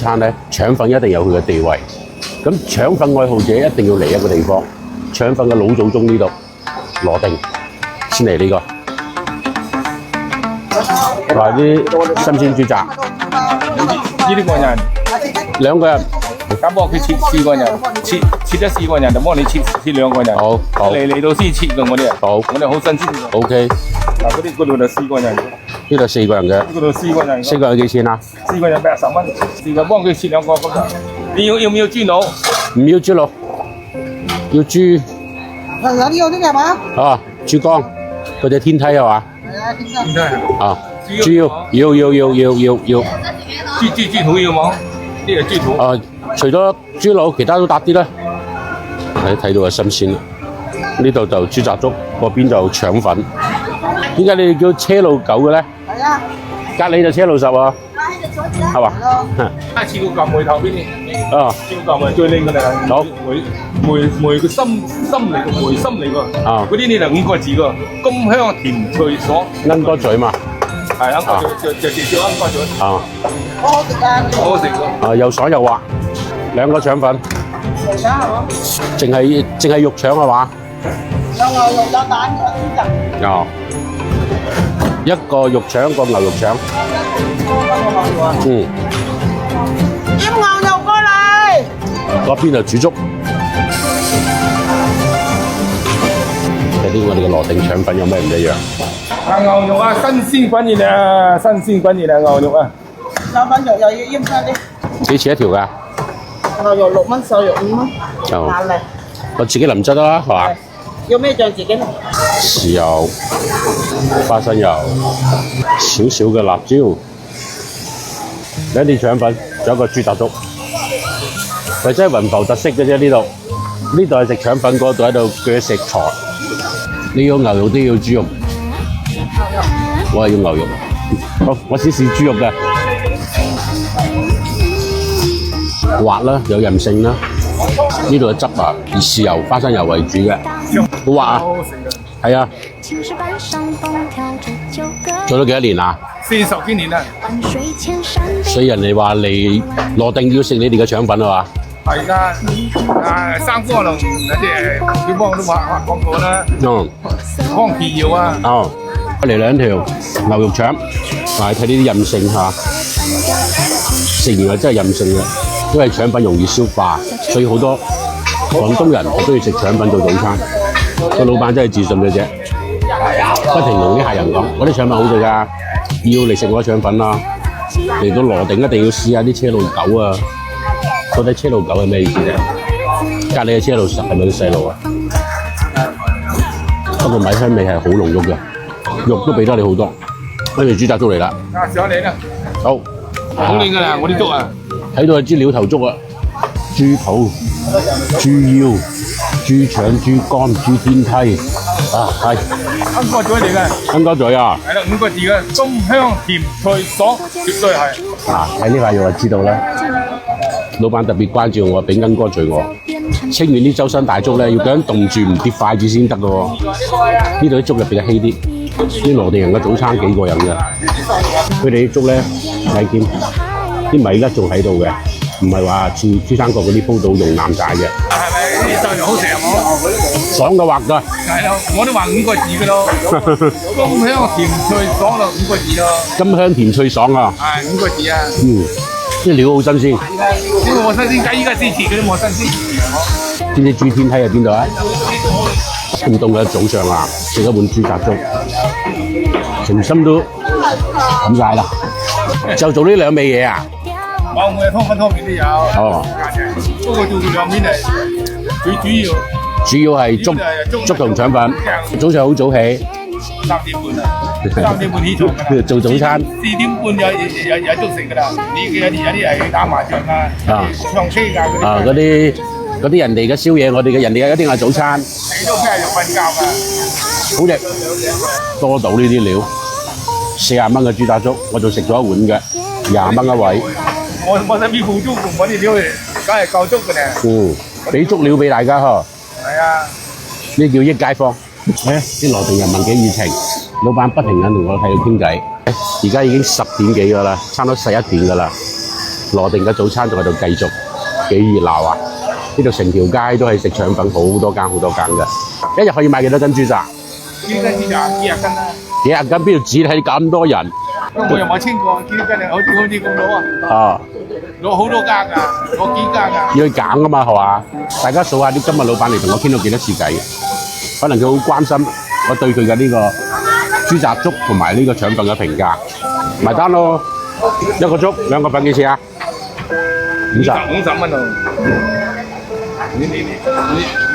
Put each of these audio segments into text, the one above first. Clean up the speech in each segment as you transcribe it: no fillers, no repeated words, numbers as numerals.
餐咧，腸粉一定有佢嘅地位。咁腸粉愛好者一定要嚟一個地方，腸粉嘅老祖宗呢度羅定，先嚟呢個。話啲新鮮豬雜，呢啲個人2個人。咁幫佢切4個人，切咗4個人就幫你切2個人。好，嚟到先切嘅我哋。好，我哋好新鮮。OK。嗱，嗰度就4個人。呢度4個人嘅。嗰度4個人。4個人幾錢啊？4個人80蚊。4個幫佢切2個咁就。你要唔要豬腦？唔要豬腦，要豬。有啲係嘛？啊，豬肝，嗰隻天梯係嘛？係啊，天梯。啊，豬腰，要。豬肚要冇？呢個豬肚。啊，除咗豬腦，其他都搭啲啦。睇到係新鮮啦。呢度就豬雜粥，嗰邊就腸粉。點解你哋叫車路9嘅咧？係啊。隔離就車路10喎。係嘛？切到嚿梅頭邊啲。啊。切到嚿梅最靚嘅啦。好。梅個心嚟個梅心嚟個。啊。嗰啲呢就5個字個，甘香甜脆爽。鵪鶉嘴嘛。係鵪鶉嘴，就叫鵪鶉嘴。啊。好好食啊！好好食喎。啊，又爽又滑，2個腸粉。而家係嘛？淨係肉腸係嘛？有牛肉有蛋有豬雜。有。一個肉腸，一個牛肉腸。嗯。點牛肉過嚟？嗰邊就煮粥。睇啲我哋嘅羅定腸粉有咩唔一樣？牛肉啊，新鮮滾熱啊，新鮮滾熱啊，牛肉啊。有粉肉又要醃晒啲。幾錢一條㗎？牛肉6蚊，瘦肉5蚊。就難嚟。我自己淋汁得啦，係嘛？要咩醬自己淋。豉油、花生油、少少嘅辣椒，兩啲腸粉，仲有一個豬雜粥。佢真係雲浮特色嘅啫，呢度。呢度係食腸粉，嗰度喺度鋸食材。你要牛肉都要豬肉。我係要牛肉。好，我試試豬肉嘅。滑啦，有韌性啦。呢度嘅汁啊，以豉油、花生油為主嘅，好滑啊。係啊。做咗幾多年啊？40幾年啦。所以人哋話嚟羅定要食你哋嘅腸粉啊嘛。係㗎，生波龍嗰啲小幫都畫廣告啦。康皮瑤啊。哦，嚟2條牛肉腸，睇呢啲韌性嚇，食完係真係韌性嘅，因為腸粉容易消化，所以好多廣東人都要食腸粉做早餐。個老闆真係自信嘅啫，不停同啲客人講：我啲腸粉好食㗎，要嚟食我啲腸粉啦！嚟到羅定一定要試下啲車路9啊！到底車路9係咩意思啫？隔離嘅車路10係咪啲細路啊？不過米香味係好濃郁嘅，肉都俾得你好多。跟住豬雜粥嚟啦。啊，上嚟啦！好，好靚㗎啦，我啲粥啊！睇到係支料頭粥啊，豬肚、豬腰、豬腸、豬肝、豬天梯，啊係。鵪鶉嘴嚟嘅。鵪鶉嘴啊！係啦，5個字嘅，甘香甜脆爽，絕對係。啊，睇呢塊肉就知道啦。老闆特別關照我，俾鵪鶉嘴我。清完啲周身大粥咧，要咁樣凍住唔跌筷子先得嘅喎。呢度啲粥入邊係稀啲。啲羅定人嘅早餐幾過癮嘅，佢哋啲粥咧睇見啲米而家仲喺度嘅，唔係話似珠三角嗰啲鋪到溶爛晒嘅。係咪啲瘦肉好食啊？冇爽嘅滑㗎。係咯，我都話5個字嘅咯，甘香甜脆爽咯，5個字咯。甘香甜脆爽啊！係5個字啊。啲料好新鮮。呢個我新鮮雞，依家先切嘅都冇新鮮。知唔知豬天梯喺邊度啊？咁凍嘅早上啊，食一碗豬雜粥，全心都冚晒啦。就做呢2味嘢啊？冇，每日湯粉湯麵都有。哦。不過做2面嚟，最主要。主要係粥同腸粉。早上好早起。3點半啊！3點半起床㗎啦。做早餐。4點半有粥食㗎啦。有啲係打麻將啊，唱 K 㗎嗰啲。啊，嗰啲人哋嘅宵夜，我哋嘅人哋一定係早餐。你都梗係要瞓覺㗎。好食，多到呢啲料，40蚊嘅豬雜粥，我仲食咗1碗嘅，20蚊一位。我使邊付租同嗰啲料嚟，梗係夠足㗎咧。俾足料俾大家呵。係啊。呢叫益街坊。啲羅定人民幾熱情，老闆不停咁同我喺度傾偈。而家已經10點幾㗎啦，差唔多11點㗎啦。羅定嘅早餐仲喺度繼續，幾熱鬧啊！呢度成條街都係食腸粉，好多間嘅。一日可以買幾多珍珠咋？幾斤豬雜？幾廿斤啦。幾廿斤邊度止睇咁多人？我又冇清過，幾斤好似咁攞啊！啊，攞好多家㗎，攞幾家㗎。要去揀㗎嘛，係嘛？大家數下啲今日老闆嚟同我傾到幾多次偈，可能佢好關心我對佢嘅呢個豬雜粥同埋呢個腸粉嘅評價。埋單咯，一個粥兩個粉幾錢啊？50蚊喎。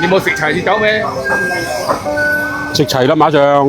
你冇食齊先走咩？食齊啦，馬上。